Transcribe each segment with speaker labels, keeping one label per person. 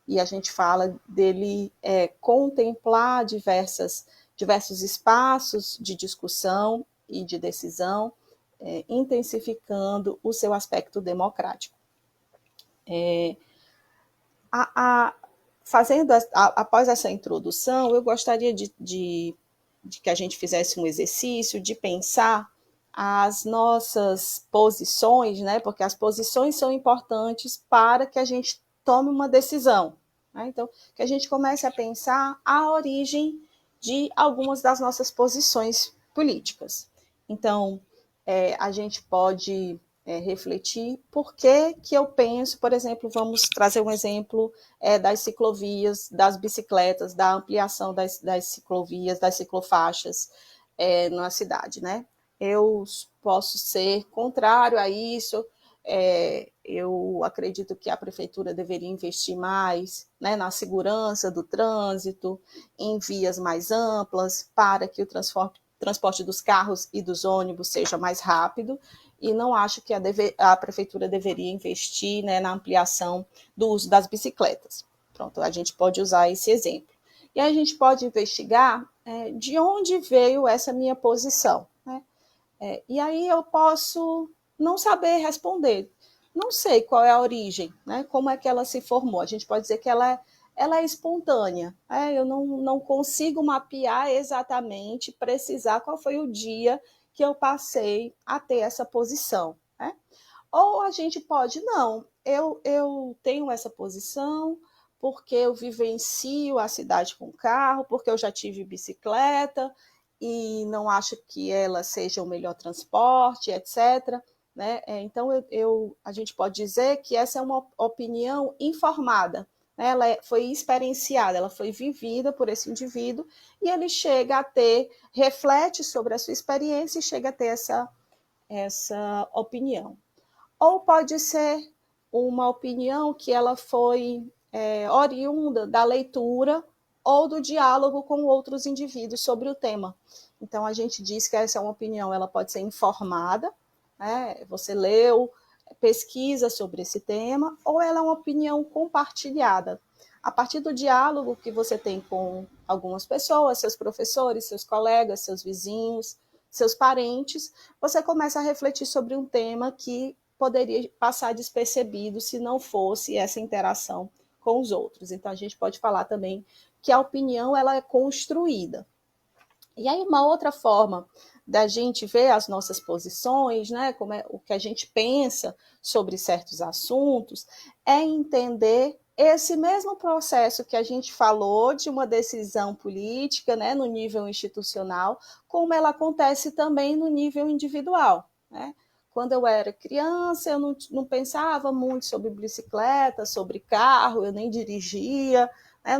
Speaker 1: e a gente fala dele contemplar diversos espaços de discussão e de decisão, intensificando o seu aspecto democrático. Após essa introdução, eu gostaria de que a gente fizesse um exercício de pensar as nossas posições, né? Porque as posições são importantes para que a gente tome uma decisão. Né? Então, que a gente comece a pensar a origem de algumas das nossas posições políticas. Então, a gente pode refletir por que eu penso, por exemplo, vamos trazer um exemplo das ciclovias, das bicicletas, da ampliação das ciclovias, das ciclofaixas na cidade, né? Eu posso ser contrário a isso, eu acredito que a prefeitura deveria investir mais, né, na segurança do trânsito, em vias mais amplas, para que o transporte dos carros e dos ônibus seja mais rápido, e não acho que a prefeitura deveria investir, né, na ampliação do uso das bicicletas. Pronto, a gente pode usar esse exemplo. E a gente pode investigar de onde veio essa minha posição, né? E aí eu posso não saber responder. Não sei qual é a origem, né? Como é que ela se formou. A gente pode dizer que ela é espontânea. Eu não consigo mapear exatamente, precisar qual foi o dia que eu passei a ter essa posição. Né? Ou a gente pode, não, eu tenho essa posição porque eu vivencio a cidade com carro, porque eu já tive bicicleta, e não acho que ela seja o melhor transporte, etc. Né? Então, a gente pode dizer que essa é uma opinião informada, né? Ela foi experienciada, ela foi vivida por esse indivíduo, e ele chega a ter, reflete sobre a sua experiência e chega a ter essa opinião. Ou pode ser uma opinião que ela foi oriunda da leitura ou do diálogo com outros indivíduos sobre o tema. Então, a gente diz que essa é uma opinião, ela pode ser informada, né? Você leu, pesquisa sobre esse tema, ou ela é uma opinião compartilhada. A partir do diálogo que você tem com algumas pessoas, seus professores, seus colegas, seus vizinhos, seus parentes, você começa a refletir sobre um tema que poderia passar despercebido se não fosse essa interação com os outros. Então, a gente pode falar também que a opinião ela é construída. E aí, uma outra forma da gente ver as nossas posições, né, como é o que a gente pensa sobre certos assuntos, é entender esse mesmo processo que a gente falou de uma decisão política, né, no nível institucional, como ela acontece também no nível individual, né? Quando eu era criança, eu não pensava muito sobre bicicleta, sobre carro, eu nem dirigia, né?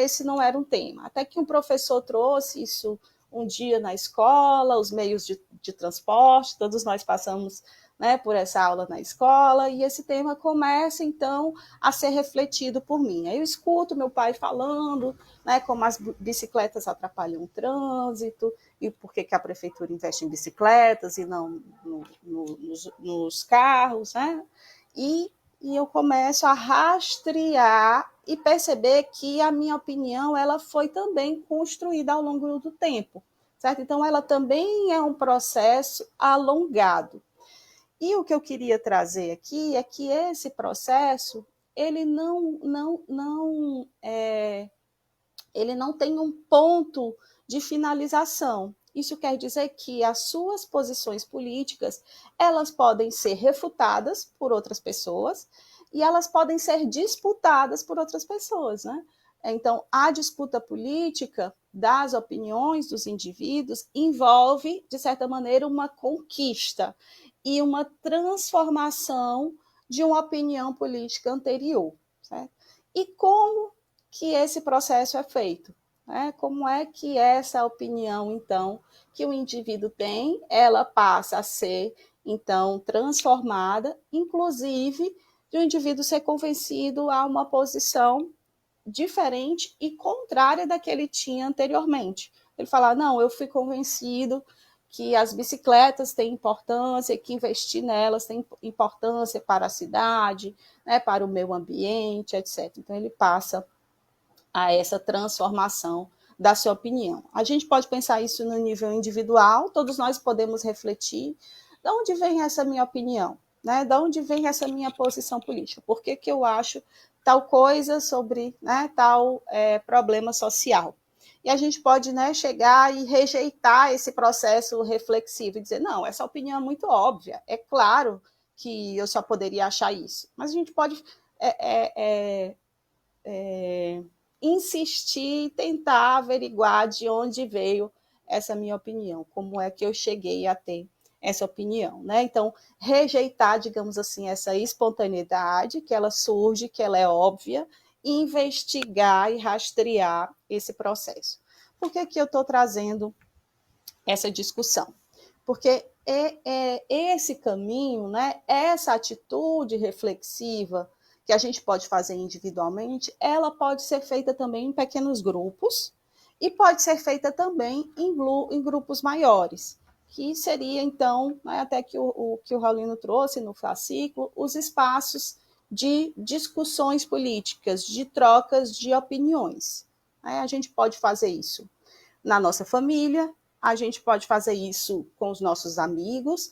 Speaker 1: Esse não era um tema. Até que um professor trouxe isso um dia na escola, os meios de transporte, todos nós passamos, né, por essa aula na escola, e esse tema começa, então, a ser refletido por mim. Aí eu escuto meu pai falando, né, como as bicicletas atrapalham o trânsito, e por que a prefeitura investe em bicicletas e não nos carros, né? E eu começo a rastrear e perceber que a minha opinião ela foi também construída ao longo do tempo, certo? Então, ela também é um processo alongado. E o que eu queria trazer aqui é que esse processo ele ele não tem um ponto de finalização. Isso quer dizer que as suas posições políticas elas podem ser refutadas por outras pessoas e elas podem ser disputadas por outras pessoas, né? Então, a disputa política das opiniões dos indivíduos envolve, de certa maneira, uma conquista e uma transformação de uma opinião política anterior, certo? E como que esse processo é feito? Né? Como é que essa opinião, então, que o indivíduo tem, ela passa a ser, então, transformada, inclusive, de o indivíduo ser convencido a uma posição diferente e contrária da que ele tinha anteriormente. Ele fala, não, eu fui convencido que as bicicletas têm importância, que investir nelas tem importância para a cidade, né, para o meio ambiente, etc. Então, ele passa a essa transformação da sua opinião. A gente pode pensar isso no nível individual, todos nós podemos refletir de onde vem essa minha opinião, né? De onde vem essa minha posição política? Por que eu acho tal coisa sobre, né, tal problema social? E a gente pode, né, chegar e rejeitar esse processo reflexivo e dizer, não, essa opinião é muito óbvia, é claro que eu só poderia achar isso. Mas a gente pode insistir e tentar averiguar de onde veio essa minha opinião, como é que eu cheguei a ter essa opinião, né? Então, rejeitar, digamos assim, essa espontaneidade, que ela surge, que ela é óbvia, e investigar e rastrear esse processo. Por que eu estou trazendo essa discussão? Porque esse caminho, né, essa atitude reflexiva que a gente pode fazer individualmente, ela pode ser feita também em pequenos grupos e pode ser feita também em grupos maiores, que seria, então, né, até que o que o Raulino trouxe no fascículo, os espaços de discussões políticas, de trocas de opiniões. A gente pode fazer isso na nossa família, a gente pode fazer isso com os nossos amigos.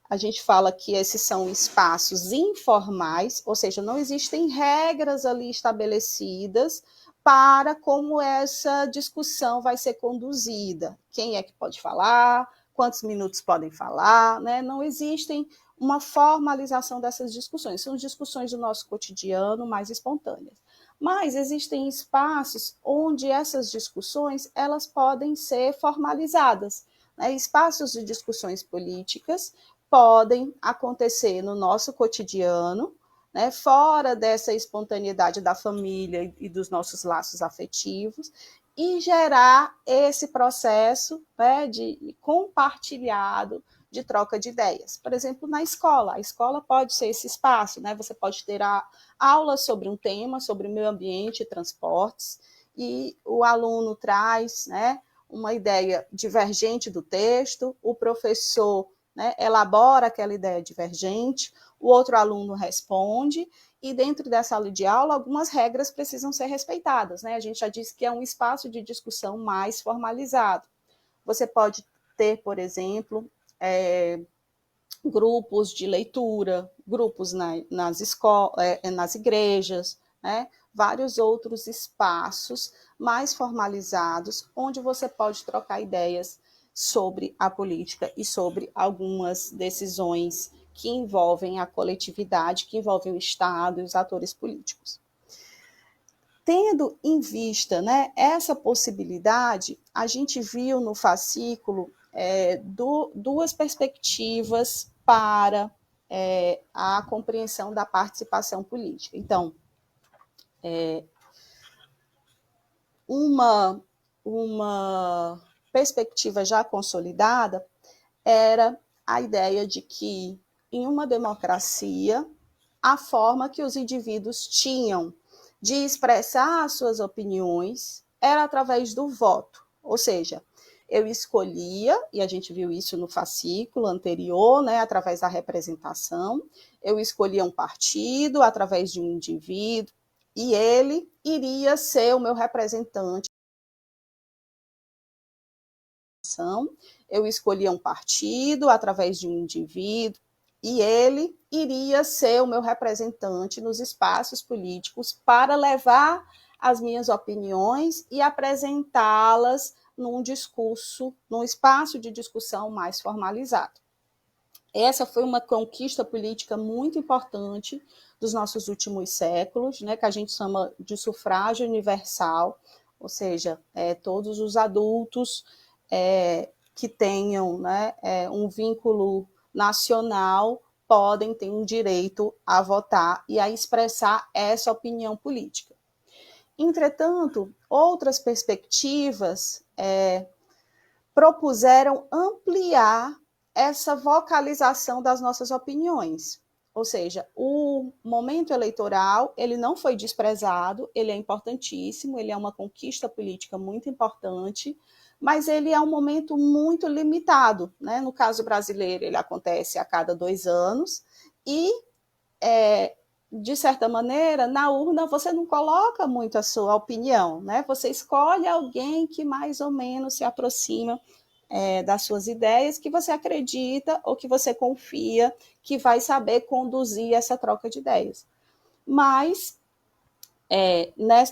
Speaker 1: A gente fala que esses são espaços informais, ou seja, não existem regras ali estabelecidas para como essa discussão vai ser conduzida. Quem é que pode falar, quantos minutos podem falar, né? Não existem uma formalização dessas discussões. São discussões do nosso cotidiano mais espontâneas. Mas existem espaços onde essas discussões elas podem ser formalizadas, né? Espaços de discussões políticas podem acontecer no nosso cotidiano, né? Fora dessa espontaneidade da família e dos nossos laços afetivos, e gerar esse processo, né, de compartilhado de troca de ideias. Por exemplo, na escola. A escola pode ser esse espaço, né? Você pode ter aulas sobre um tema, sobre meio ambiente e transportes, e o aluno traz, né, uma ideia divergente do texto, o professor, né, elabora aquela ideia divergente, o outro aluno responde, e dentro dessa sala de aula, algumas regras precisam ser respeitadas, né? A gente já disse que é um espaço de discussão mais formalizado. Você pode ter, por exemplo, grupos de leitura, grupos nas escolas, nas igrejas, né? Vários outros espaços mais formalizados, onde você pode trocar ideias sobre a política e sobre algumas decisões que envolvem a coletividade, que envolvem o Estado e os atores políticos. Tendo em vista, né, essa possibilidade, a gente viu no fascículo duas perspectivas para a compreensão da participação política. Então, uma perspectiva já consolidada era a ideia de que, em uma democracia, a forma que os indivíduos tinham de expressar suas opiniões era através do voto, ou seja, eu escolhia, e a gente viu isso no fascículo anterior, né, através da representação, eu escolhia um partido através de um indivíduo, e ele iria ser o meu representante. Eu escolhia um partido através de um indivíduo, e ele iria ser o meu representante nos espaços políticos para levar as minhas opiniões e apresentá-las num discurso, num espaço de discussão mais formalizado. Essa foi uma conquista política muito importante dos nossos últimos séculos, né, que a gente chama de sufrágio universal, ou seja, todos os adultos que tenham, né, um vínculo nacional podem ter um direito a votar e a expressar essa opinião política. Entretanto, outras perspectivas propuseram ampliar essa vocalização das nossas opiniões. Ou seja, o momento eleitoral, ele não foi desprezado, ele é importantíssimo, ele é uma conquista política muito importante, mas ele é um momento muito limitado, né? No caso brasileiro, ele acontece a cada 2 anos e, de certa maneira, na urna você não coloca muito a sua opinião, né? Você escolhe alguém que mais ou menos se aproxima das suas ideias, que você acredita ou que você confia que vai saber conduzir essa troca de ideias. Mas,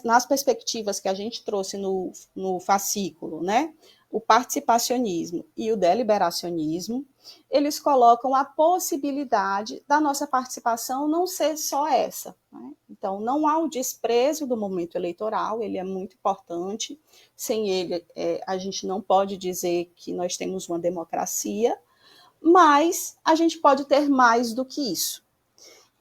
Speaker 1: nas perspectivas que a gente trouxe no fascículo, né, o participacionismo e o deliberacionismo, eles colocam a possibilidade da nossa participação não ser só essa, né? Então, não há o desprezo do momento eleitoral, ele é muito importante. Sem ele, a gente não pode dizer que nós temos uma democracia, mas a gente pode ter mais do que isso.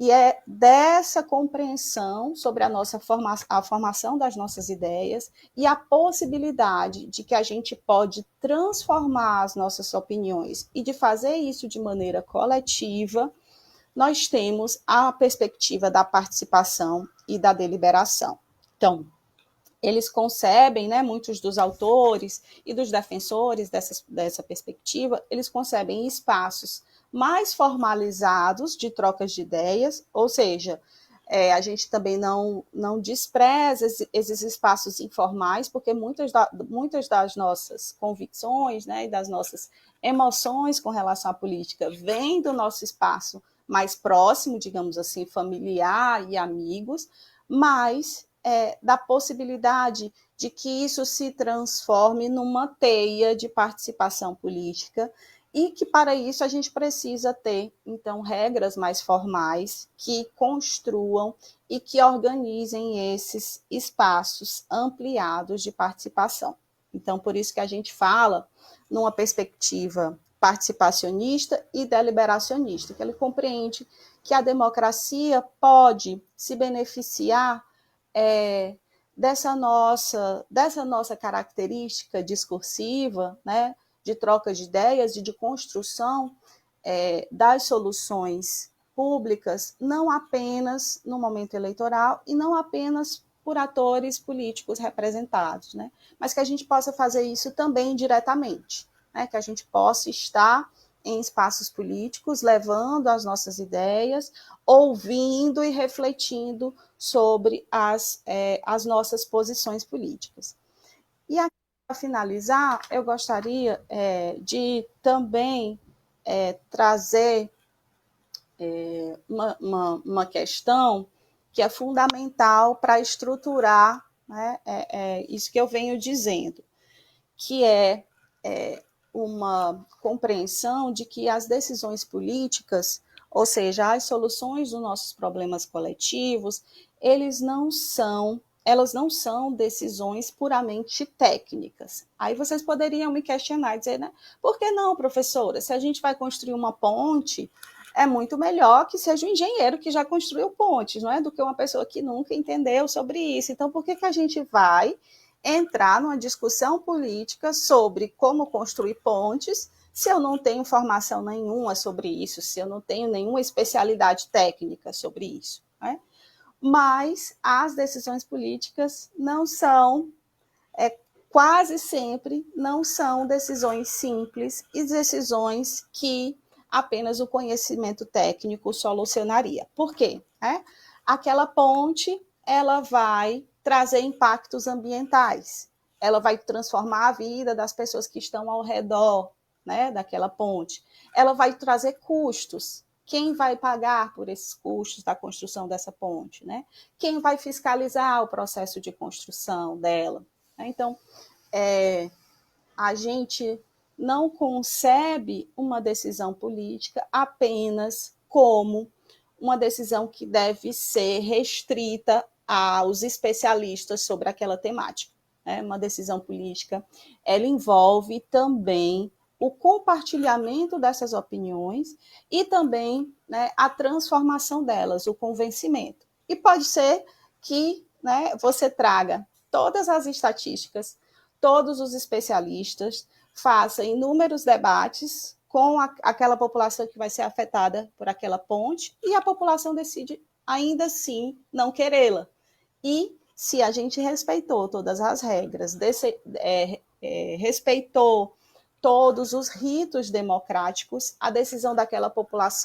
Speaker 1: E é dessa compreensão sobre a formação das nossas ideias e a possibilidade de que a gente pode transformar as nossas opiniões e de fazer isso de maneira coletiva, nós temos a perspectiva da participação e da deliberação. Então, eles concebem, né, muitos dos autores e dos defensores dessa perspectiva, eles concebem espaços mais formalizados de trocas de ideias, ou seja, a gente também não despreza esses espaços informais, porque muitas das nossas convicções, né, e das nossas emoções com relação à política vêm do nosso espaço mais próximo, digamos assim, familiar e amigos, mas da possibilidade de que isso se transforme numa teia de participação política e que, para isso, a gente precisa ter, então, regras mais formais que construam e que organizem esses espaços ampliados de participação. Então, por isso que a gente fala numa perspectiva participacionista e deliberacionista, que ele compreende que a democracia pode se beneficiar dessa nossa característica discursiva, né, de troca de ideias e de construção das soluções públicas, não apenas no momento eleitoral e não apenas por atores políticos representados, né, mas que a gente possa fazer isso também diretamente, né, que a gente possa estar em espaços políticos, levando as nossas ideias, ouvindo e refletindo sobre as nossas posições políticas. E aqui, para finalizar, eu gostaria de também trazer uma questão que é fundamental para estruturar, né, isso que eu venho dizendo, que é uma compreensão de que as decisões políticas, ou seja, as soluções dos nossos problemas coletivos, elas não são decisões puramente técnicas. Aí vocês poderiam me questionar e dizer, né, por que não, professora? Se a gente vai construir uma ponte, é muito melhor que seja um engenheiro que já construiu pontes, não é? Do que uma pessoa que nunca entendeu sobre isso. Então, por que a gente vai entrar numa discussão política sobre como construir pontes, se eu não tenho formação nenhuma sobre isso, se eu não tenho nenhuma especialidade técnica sobre isso, né? Mas as decisões políticas não são, quase sempre, não são decisões simples e decisões que apenas o conhecimento técnico solucionaria. Por quê? Aquela ponte, ela vai trazer impactos ambientais, ela vai transformar a vida das pessoas que estão ao redor, né, daquela ponte, ela vai trazer custos. Quem vai pagar por esses custos da construção dessa ponte, né? Quem vai fiscalizar o processo de construção dela? Então, a gente não concebe uma decisão política apenas como uma decisão que deve ser restrita aos especialistas sobre aquela temática. Uma decisão política, ela envolve também o compartilhamento dessas opiniões e também, né, a transformação delas, o convencimento. E pode ser que, né, você traga todas as estatísticas, todos os especialistas, faça inúmeros debates com aquela população que vai ser afetada por aquela ponte e a população decide ainda assim não querê-la. E se a gente respeitou todas as regras respeitou todos os ritos democráticos, a decisão daquela população